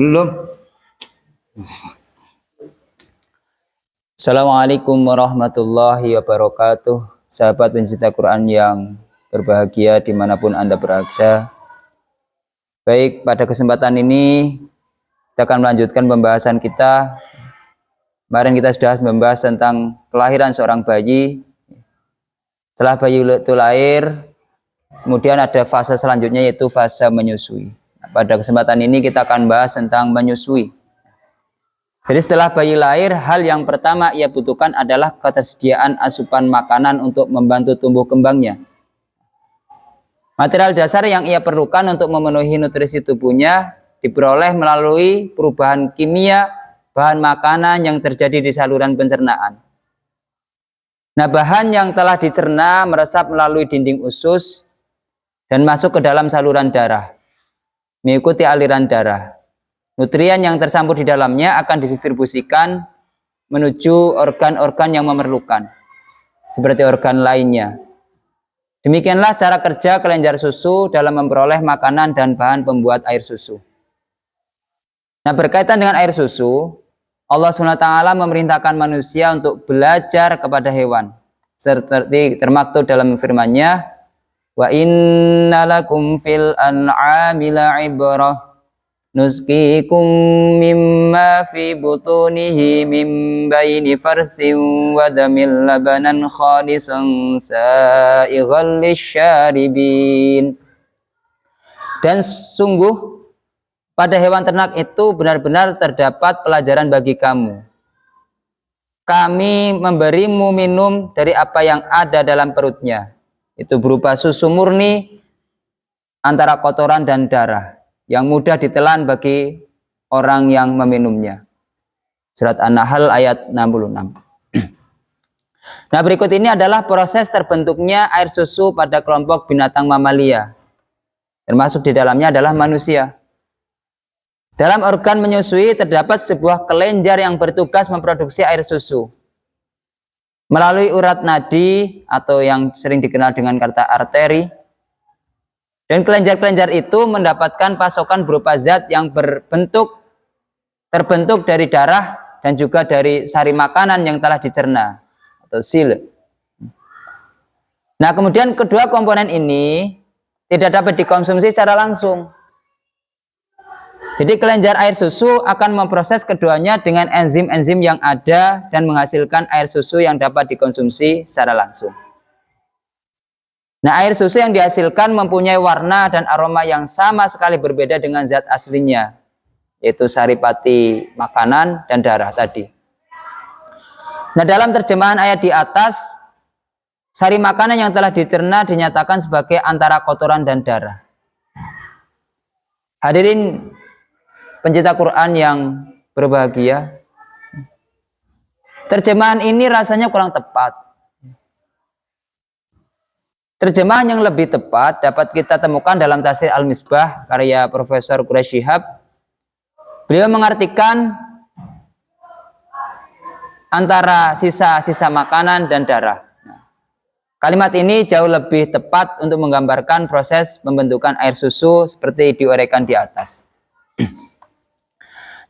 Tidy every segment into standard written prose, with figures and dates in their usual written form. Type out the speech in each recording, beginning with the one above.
Belum. Assalamualaikum warahmatullahi wabarakatuh. Sahabat pencinta Quran yang berbahagia dimanapun Anda berada. Baik, pada kesempatan ini kita akan melanjutkan pembahasan kita. Kemarin kita sudah membahas tentang kelahiran seorang bayi. Setelah bayi itu lahir, kemudian ada fase selanjutnya yaitu fase menyusui. Pada kesempatan ini kita akan bahas tentang menyusui. Jadi setelah bayi lahir, hal yang pertama ia butuhkan adalah ketersediaan asupan makanan untuk membantu tumbuh kembangnya. Material dasar yang ia perlukan untuk memenuhi nutrisi tubuhnya diperoleh melalui perubahan kimia bahan makanan yang terjadi di saluran pencernaan. Nah, bahan yang telah dicerna meresap melalui dinding usus dan masuk ke dalam saluran darah, mengikuti aliran darah. Nutrien yang tersambut di dalamnya akan didistribusikan menuju organ-organ yang memerlukan, seperti organ lainnya. Demikianlah cara kerja kelenjar susu dalam memperoleh makanan dan bahan pembuat air susu. Nah, berkaitan dengan air susu, Allah SWT memerintahkan manusia untuk belajar kepada hewan, seperti termaktub dalam firman-Nya, wa inna lakum fil an'ami la'ibrah nusqikum mimma fi butunihi mim baini farsin wa damil labanan khalisan sa'ighal lisyaribin. Dan sungguh pada hewan ternak itu benar-benar terdapat pelajaran bagi kamu. Kami memberimu minum dari apa yang ada dalam perutnya. Itu berupa susu murni antara kotoran dan darah yang mudah ditelan bagi orang yang meminumnya. Surat An-Nahl ayat 66. Nah, berikut ini adalah proses terbentuknya air susu pada kelompok binatang mamalia. Termasuk di dalamnya adalah manusia. Dalam organ menyusui terdapat sebuah kelenjar yang bertugas memproduksi air susu. Melalui urat nadi atau yang sering dikenal dengan kata arteri. Dan kelenjar-kelenjar itu mendapatkan pasokan berupa zat yang terbentuk dari darah dan juga dari sari makanan yang telah dicerna atau sil. Nah, kemudian kedua komponen ini tidak dapat dikonsumsi secara langsung. Jadi kelenjar air susu akan memproses keduanya dengan enzim-enzim yang ada dan menghasilkan air susu yang dapat dikonsumsi secara langsung. Nah, air susu yang dihasilkan mempunyai warna dan aroma yang sama sekali berbeda dengan zat aslinya, yaitu saripati makanan dan darah tadi. Nah, dalam terjemahan ayat di atas, sari makanan yang telah dicerna dinyatakan sebagai antara kotoran dan darah. Hadirin pencinta Quran yang berbahagia, terjemahan ini rasanya kurang tepat. Terjemahan yang lebih tepat dapat kita temukan dalam tafsir Al-Misbah karya Profesor Quraish Shihab. Beliau mengartikan antara sisa-sisa makanan dan darah. Kalimat ini jauh lebih tepat untuk menggambarkan proses pembentukan air susu seperti diuraikan di atas.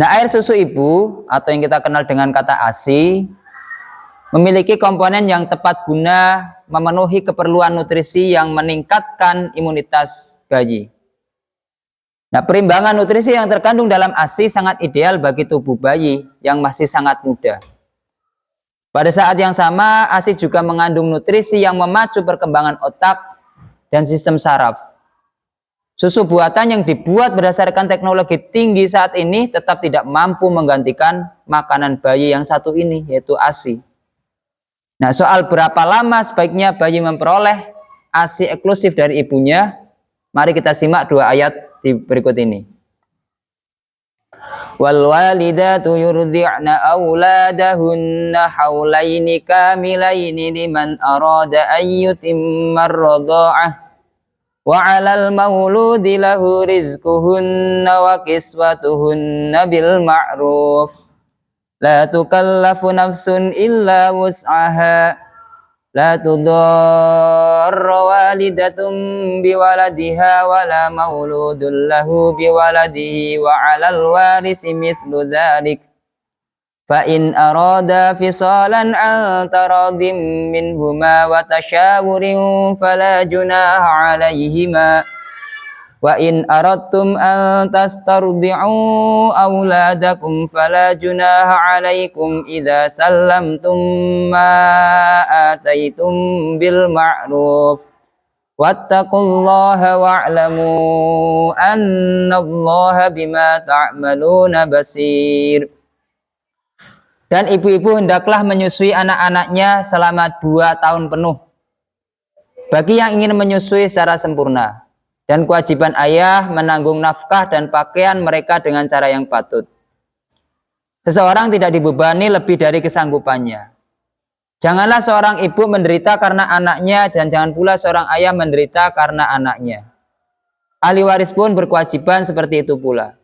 Nah, air susu ibu atau yang kita kenal dengan kata ASI memiliki komponen yang tepat guna memenuhi keperluan nutrisi yang meningkatkan imunitas bayi. Nah, perimbangan nutrisi yang terkandung dalam ASI sangat ideal bagi tubuh bayi yang masih sangat muda. Pada saat yang sama, ASI juga mengandung nutrisi yang memacu perkembangan otak dan sistem saraf. Susu buatan yang dibuat berdasarkan teknologi tinggi saat ini tetap tidak mampu menggantikan makanan bayi yang satu ini, yaitu ASI. Nah, soal berapa lama sebaiknya bayi memperoleh ASI eksklusif dari ibunya, mari kita simak dua ayat di berikut ini. Wal walidatu yurdi'na auladahunna haulaini kamilaini liman arada an yutimma ar-radha'ah wa 'alal mauludi lahu rizquhunna wa kiswatuhunna bil ma'ruf. La tukallafu nafsun illa wus'aha La tudarra walidatun biwaladiha wala mauludun lahu biwaladihi wa 'alal warithi mithlu dzalik. Fa in arada fisalan an taradim minhuma wa tashawurin fala junaha 'alaihima. Wa in aradtum an tastardi'u auladakum fala junaha 'alaikum idza sallamtum ma ataitum bil ma'ruf wattaqullaha wa'lamu annallaha bima ta'maluna basir. Dan ibu-ibu hendaklah menyusui anak-anaknya selama 2 tahun penuh bagi yang ingin menyusui secara sempurna. Dan kewajiban ayah menanggung nafkah dan pakaian mereka dengan cara yang patut. Seseorang tidak dibebani lebih dari kesanggupannya. Janganlah seorang ibu menderita karena anaknya dan jangan pula seorang ayah menderita karena anaknya. Ahli waris pun berkewajiban seperti itu pula.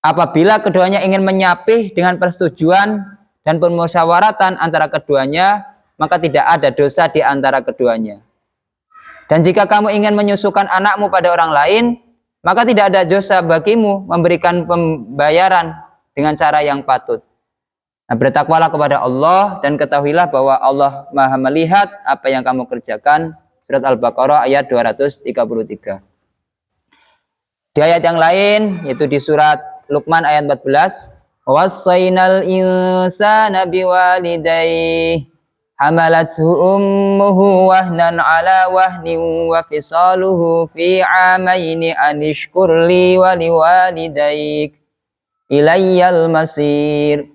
Apabila keduanya ingin menyapih dengan persetujuan dan permusyawaratan antara keduanya, maka tidak ada dosa di antara keduanya. Dan jika kamu ingin menyusukan anakmu pada orang lain, maka tidak ada dosa bagimu memberikan pembayaran dengan cara yang patut. Nah, bertakwalah kepada Allah dan ketahuilah bahwa Allah Maha melihat apa yang kamu kerjakan. Surat Al-Baqarah ayat 233. Di ayat yang lain, yaitu di surat Luqman ayat 14, wassaynal insana biwalidayhi hamalathu ummuhu wahnan ala wahnin wa fisaluhu fi 'amaini anishkur li wa liwalidayk ilayyal masir.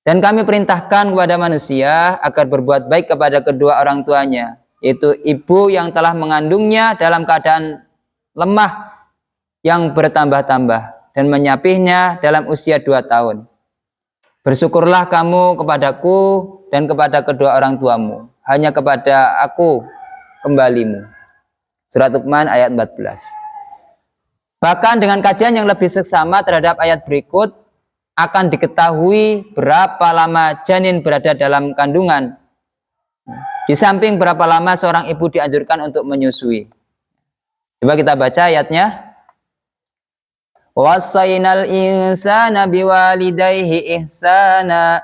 Dan kami perintahkan kepada manusia agar berbuat baik kepada kedua orang tuanya, yaitu ibu yang telah mengandungnya dalam keadaan lemah yang bertambah-tambah dan menyapihnya dalam usia 2 tahun. Bersyukurlah kamu kepadaku dan kepada kedua orang tuamu, hanya kepada aku kembalimu. Surat Luqman ayat 14. Bahkan dengan kajian yang lebih seksama terhadap ayat berikut, akan diketahui berapa lama janin berada dalam kandungan. Di samping berapa lama seorang ibu dianjurkan untuk menyusui. Coba kita baca ayatnya. Wassaynal insana biwalidayhi ihsana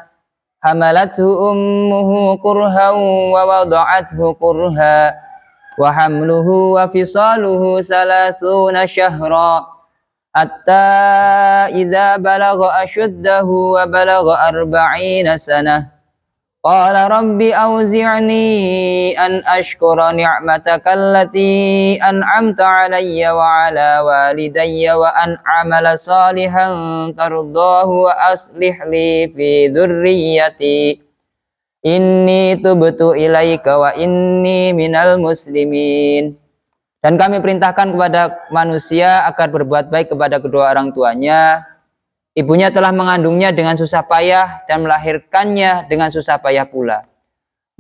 hamalathu ummuhu kurhan wa wada'athu kurha wa hamluhu wa fisaluhu 30 syahra hatta idza balagha ashuddahu wa balagha 40 sanah qala rabbi auzi'ni an ashkura ni'mataka allati an'amta 'alayya wa 'ala walidayya wa an a'mala salihan tardahu wa aslih li fi dzurriyyati inni tubtu ilaika wa inni minal muslimin. Dan kami perintahkan kepada manusia agar berbuat baik kepada kedua orang tuanya. Ibunya telah mengandungnya dengan susah payah dan melahirkannya dengan susah payah pula.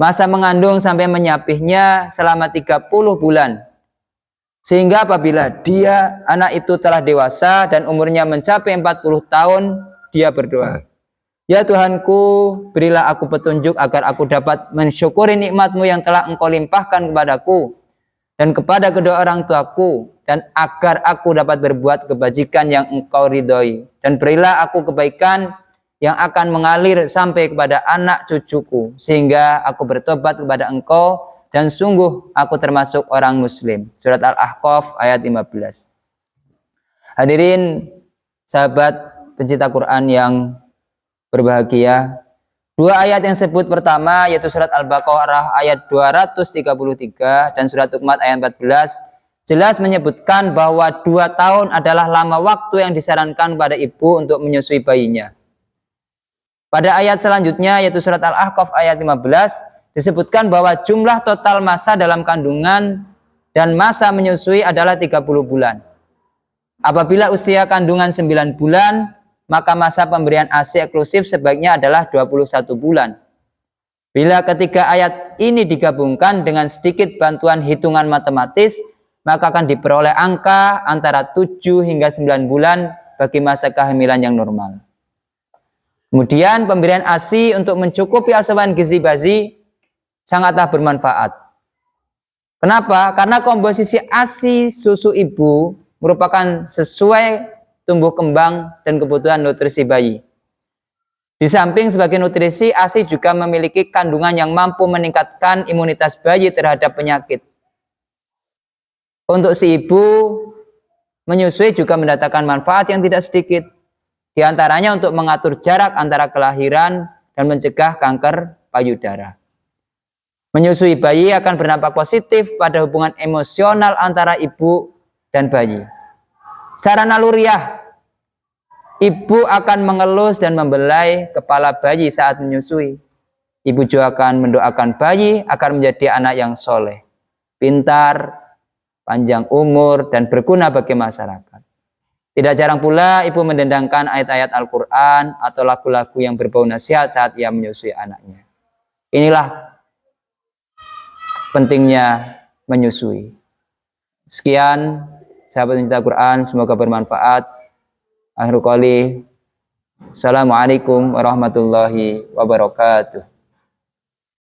Masa mengandung sampai menyapihnya selama 30 bulan. Sehingga apabila anak itu telah dewasa dan umurnya mencapai 40 tahun, dia berdoa. Ya Tuhanku, berilah aku petunjuk agar aku dapat mensyukuri nikmat-Mu yang telah Engkau limpahkan kepadaku dan kepada kedua orang tuaku, dan agar aku dapat berbuat kebajikan yang Engkau ridhoi, dan berilah aku kebaikan yang akan mengalir sampai kepada anak cucuku, sehingga aku bertobat kepada Engkau dan sungguh aku termasuk orang muslim. Surat Al-Ahqaf ayat 15. Hadirin sahabat pencinta Quran yang berbahagia, 2 ayat yang disebut pertama yaitu surat Al-Baqarah ayat 233 dan surat Luqman ayat 14 jelas menyebutkan bahwa 2 tahun adalah lama waktu yang disarankan pada ibu untuk menyusui bayinya. Pada ayat selanjutnya yaitu surat Al-Ahqaf ayat 15 disebutkan bahwa jumlah total masa dalam kandungan dan masa menyusui adalah 30 bulan. Apabila usia kandungan 9 bulan, maka masa pemberian ASI eksklusif sebaiknya adalah 21 bulan. Bila ketiga ayat ini digabungkan dengan sedikit bantuan hitungan matematis, maka akan diperoleh angka antara 7 hingga 9 bulan bagi masa kehamilan yang normal. Kemudian pemberian ASI untuk mencukupi asupan gizi bayi sangatlah bermanfaat. Kenapa? Karena komposisi ASI susu ibu merupakan sesuai tumbuh kembang dan kebutuhan nutrisi bayi. Di samping sebagai nutrisi, ASI juga memiliki kandungan yang mampu meningkatkan imunitas bayi terhadap penyakit. Untuk si ibu, menyusui juga mendatangkan manfaat yang tidak sedikit. Di antaranya untuk mengatur jarak antara kelahiran dan mencegah kanker payudara. Menyusui bayi akan berdampak positif pada hubungan emosional antara ibu dan bayi. Secara naluriah, ibu akan mengelus dan membelai kepala bayi saat menyusui. Ibu juga akan mendoakan bayi agar menjadi anak yang soleh, pintar, panjang umur, dan berguna bagi masyarakat. Tidak jarang pula ibu mendendangkan ayat-ayat Al-Quran atau lagu-lagu yang berbau nasihat saat ia menyusui anaknya. Inilah pentingnya menyusui. Sekian, sahabat pencinta Quran, semoga bermanfaat. Akhirul qouli, assalamualaikum warahmatullahi wabarakatuh.